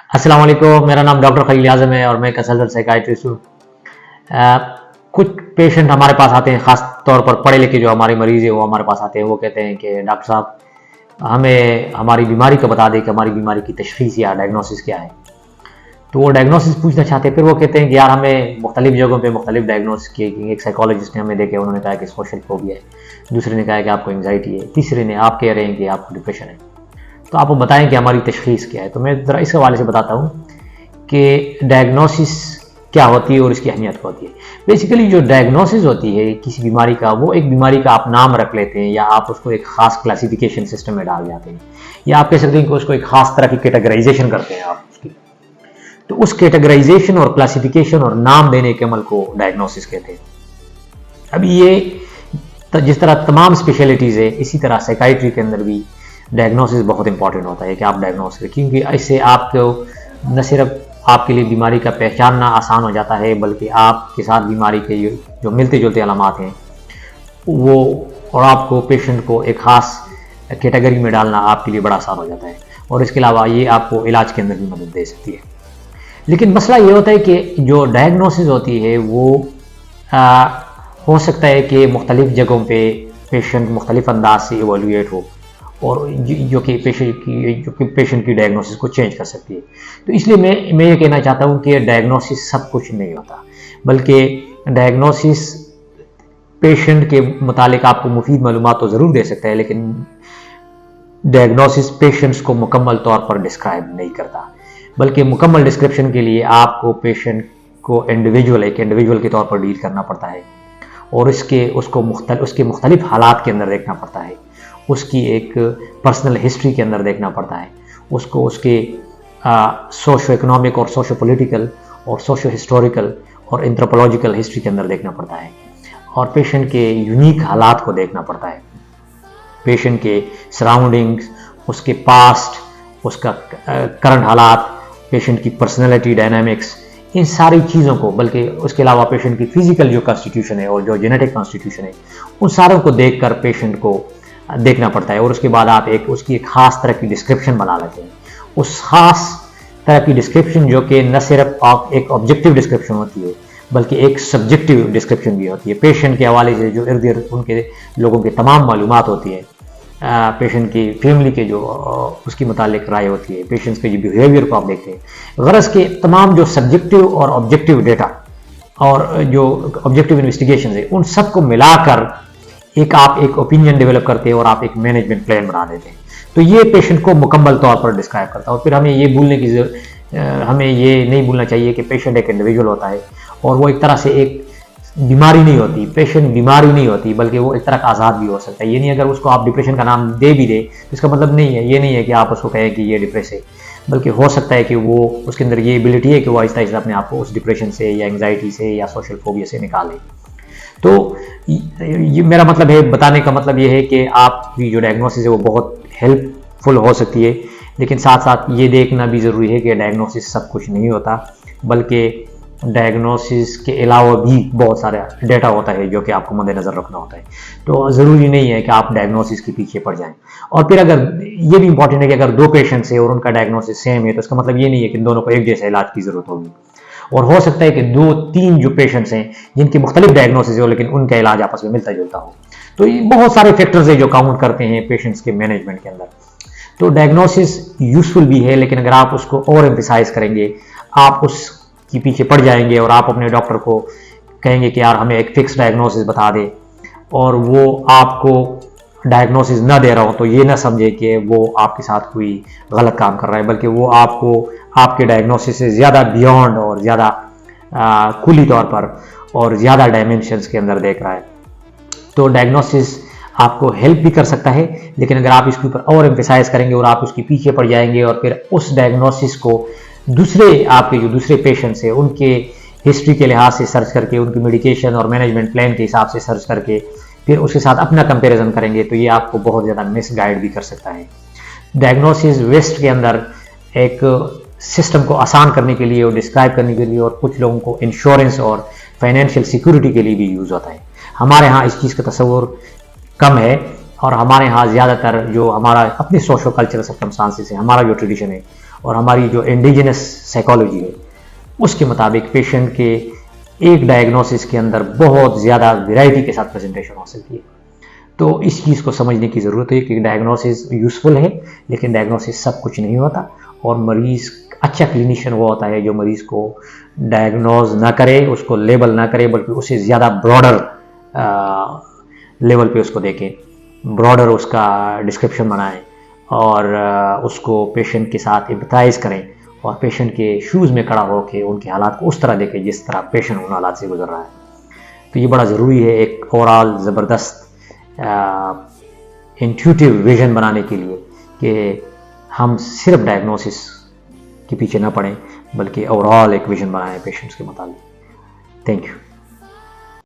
अस्सलाम वालेकुम, मेरा नाम डॉक्टर खलील आज़म है और मैं कंसल्टेंट साइकाइट्रिस्ट हूँ। कुछ पेशेंट हमारे पास आते हैं, ख़ास तौर पर पढ़े लिखे जो हमारे मरीज़ हैं वो हमारे पास आते हैं। वो कहते हैं कि डॉक्टर साहब हमें हमारी बीमारी का बता दें कि हमारी बीमारी की तशख़ीस या डायग्नोसिस क्या है। तो वो डायग्नोसिस पूछना चाहते हैं। फिर वो कहते हैं कि यार हमें मुख्तलिफ जगहों पे मुख्तलिफ डायग्नोसिस किए। एक साइकोलॉजिस्ट ने हमें देखे, उन्होंने कहा कि सोशल फोबिया है, दूसरे ने कहा कि आपको एंग्जाइटी है, तीसरे ने आप कह रहे हैं कि आपको डिप्रेशन है। तो आप बताएं कि हमारी तशख़ीस क्या है। तो मैं ज़रा इस हवाले से बताता हूँ कि डायग्नोसिस क्या होती है और इसकी अहमियत क्या होती है। बेसिकली जो डायग्नोसिस होती है किसी बीमारी का, वो एक बीमारी का आप नाम रख लेते हैं या आप उसको एक ख़ास क्लासिफिकेशन सिस्टम में डाल जाते हैं, या आप कह सकते हैं कि उसको एक ख़ास तरह की कैटेगराइजेशन करते हैं आप उसकी। तो उस कैटेगराइजेशन और क्लासिफिकेशन और नाम देने के अमल को डायग्नोसिस कहते हैं। अभी ये जिस तरह तमाम स्पेशलिटीज़ है, इसी तरह साइकाइट्री के अंदर भी डायग्नोसिस बहुत इंपॉर्टेंट होता है कि आप डायग्नोस करें, क्योंकि इससे आपको न सिर्फ आपके लिए बीमारी का पहचानना आसान हो जाता है, बल्कि आपके साथ बीमारी के जो मिलते जुलते अलामात हैं वो, और आपको पेशेंट को एक ख़ास कैटेगरी में डालना आपके लिए बड़ा आसान हो जाता है। और इसके अलावा ये आपको इलाज के अंदर भी मदद दे सकती है। लेकिन मसला ये होता है कि जो डायग्नोसिस होती है वो हो सकता है कि मुख्तलिफ़ जगहों पे पेशेंट मुख्तलिफ़ अंदाज से एवेलुएट हो, और जो कि पेशेंट की डायग्नोसिस को चेंज कर सकती है। तो इसलिए मैं ये कहना चाहता हूँ कि डायग्नोसिस सब कुछ नहीं होता, बल्कि डायग्नोसिस पेशेंट के मुतालिक आपको मुफीद मालूमात तो ज़रूर दे सकता है, लेकिन डायग्नोसिस पेशेंट्स को मुकम्मल तौर पर डिस्क्राइब नहीं करता। बल्कि मुकम्मल डिस्क्रिप्शन के लिए आपको पेशेंट को एक इंडिविजुअल के तौर पर डील करना पड़ता है, और उसके मुख्तलिफ हालात के अंदर देखना पड़ता है, उसकी एक पर्सनल हिस्ट्री के अंदर देखना पड़ता है, उसको उसके सोशो इकोनॉमिक और सोशो पॉलिटिकल और सोशो हिस्टोरिकल और एंथ्रोपोलॉजिकल हिस्ट्री के अंदर देखना पड़ता है, और पेशेंट के यूनिक हालात को देखना पड़ता है, पेशेंट के सराउंडिंग्स, उसके पास्ट, उसका करंट हालात, पेशेंट की पर्सनैलिटी डायनामिक्स, इन सारी चीज़ों को, बल्कि उसके अलावा पेशेंट की फिजिकल जो कॉन्स्टिट्यूशन है और जो जेनेटिक कॉन्स्टिट्यूशन है, उन सारों को देखकर पेशेंट को देखना पड़ता है। और उसके बाद आप उसकी एक ख़ास तरह की डिस्क्रिप्शन बना लेते हैं। उस ख़ास तरह की डिस्क्रिप्शन जो कि न सिर्फ एक ऑब्जेक्टिव डिस्क्रिप्शन होती है, बल्कि एक सब्जेक्टिव डिस्क्रिप्शन भी होती है। पेशेंट के हवाले से जो इर्द गिर्द उनके लोगों की तमाम मालूमात होती है, पेशेंट की फैमिली के जो उसकी मुतालिक राय होती है, पेशेंट्स के जो बिहेवियर को आप देखते हैं, गरज के तमाम जो सब्जेक्टिव और ऑब्जेक्टिव डेटा और जो ऑब्जेक्टिव इन्वेस्टिगेशन है, उन सब को मिलाकर आप एक ओपिनियन डेवलप करते हैं और आप एक मैनेजमेंट प्लान बना देते हैं। तो ये पेशेंट को मुकम्मल तौर पर डिस्क्राइब करता है। और फिर हमें ये नहीं भूलना चाहिए कि पेशेंट एक इंडिविजुअल होता है, और वो एक तरह से एक बीमारी नहीं होती, पेशेंट बीमारी नहीं होती, बल्कि वो एक तरह का आज़ाद भी हो सकता है। ये नहीं अगर उसको आप डिप्रेशन का नाम दे भी दे तो इसका मतलब नहीं है, ये नहीं है कि आप उसको कहें कि ये डिप्रेस है, बल्कि हो सकता है कि वो उसके अंदर ये एबिलिटी है कि वो आहिस्ता आहिस्ता अपने आप को उस डिप्रेशन से या एंग्जाइटी से या सोशल फोबिया से निकाले। तो ये मेरा मतलब है, बताने का मतलब ये है कि आपकी जो डायग्नोसिस है वो बहुत हेल्पफुल हो सकती है, लेकिन साथ साथ ये देखना भी ज़रूरी है कि डायग्नोसिस सब कुछ नहीं होता, बल्कि डायग्नोसिस के अलावा भी बहुत सारा डेटा होता है जो कि आपको मद्देनज़र रखना होता है। तो ज़रूरी नहीं है कि आप डायग्नोसिस के पीछे पड़ जाएं। और फिर अगर ये भी इंपॉर्टेंट है कि अगर दो पेशेंट्स है और उनका डायग्नोसिस सेम है, तो इसका मतलब ये नहीं है कि दोनों को एक जैसा इलाज की ज़रूरत होगी। और हो सकता है कि 2-3 जो पेशेंट्स हैं जिनकी मुख्तलिफ डायग्नोसिस हो, लेकिन उनका इलाज आपस में मिलता जुलता हो। तो ये बहुत सारे फैक्टर्स है जो काउंट करते हैं पेशेंट्स के मैनेजमेंट के अंदर। तो डायग्नोसिस यूजफुल भी है, लेकिन अगर आप उसको और एम्फसाइज करेंगे, आप उसके पीछे पड़ जाएंगे और आप अपने डॉक्टर को कहेंगे कि यार हमें एक फिक्स डायग्नोसिस बता दे, और वो आपको डायग्नोसिस ना दे रहा हो, तो ये ना समझे कि वो आपके साथ कोई गलत काम कर रहा है, बल्कि वो आपको आपके डायग्नोसिस से ज़्यादा बियॉन्ड और ज़्यादा खुली तौर पर और ज़्यादा डायमेंशंस के अंदर देख रहा है। तो डायग्नोसिस आपको हेल्प भी कर सकता है, लेकिन अगर आप इसके ऊपर और एम्फसाइज करेंगे और आप उसके पीछे पड़ जाएंगे और फिर उस डायग्नोसिस को आपके जो दूसरे पेशेंट्स हैं उनके हिस्ट्री के लिहाज से सर्च करके, उनकी मेडिकेशन और मैनेजमेंट प्लान के हिसाब से सर्च करके फिर उसके साथ अपना कंपैरिजन करेंगे, तो ये आपको बहुत ज़्यादा मिसगाइड भी कर सकता है। डायग्नोसिस वेस्ट के अंदर एक सिस्टम को आसान करने के लिए और डिस्क्राइब करने के लिए, और कुछ लोगों को इंश्योरेंस और फाइनेंशियल सिक्योरिटी के लिए भी यूज़ होता है। हमारे यहाँ इस चीज़ का तस्वुर कम है, और हमारे यहाँ ज़्यादातर जो हमारा अपने सोशो कल्चरल सर्कमस्टांसेस है, हमारा जो ट्रेडिशन है और हमारी जो इंडिजिनस साइकोलॉजी है उसके मुताबिक पेशेंट के एक डायग्नोसिस के अंदर बहुत ज़्यादा वैरायटी के साथ प्रेजेंटेशन हो सकती है। तो इस चीज़ को समझने की ज़रूरत है कि डायग्नोसिस यूज़फुल है, लेकिन डायग्नोसिस सब कुछ नहीं होता। और मरीज़ अच्छा क्लिनिशियन वो होता है जो मरीज़ को डायग्नोज ना करे, उसको लेबल ना करे, बल्कि उसे ज़्यादा ब्रॉडर लेवल पे उसको देखें, ब्रॉडर उसका डिस्क्रिप्शन बनाएं और उसको पेशेंट के साथ एम्पैथाइज करें और पेशेंट के शूज़ में खड़ा होकर उनके हालात को उस तरह देखें जिस तरह पेशेंट उन हालात से गुजर रहा है। तो ये बड़ा ज़रूरी है एक ओवरऑल ज़बरदस्त इंट्यूटिव विजन बनाने के लिए कि हम सिर्फ डायग्नोसिस के पीछे ना पड़ें, बल्कि ओवरऑल एक विजन बनाएं पेशेंट्स के मुताबिक। Thank you.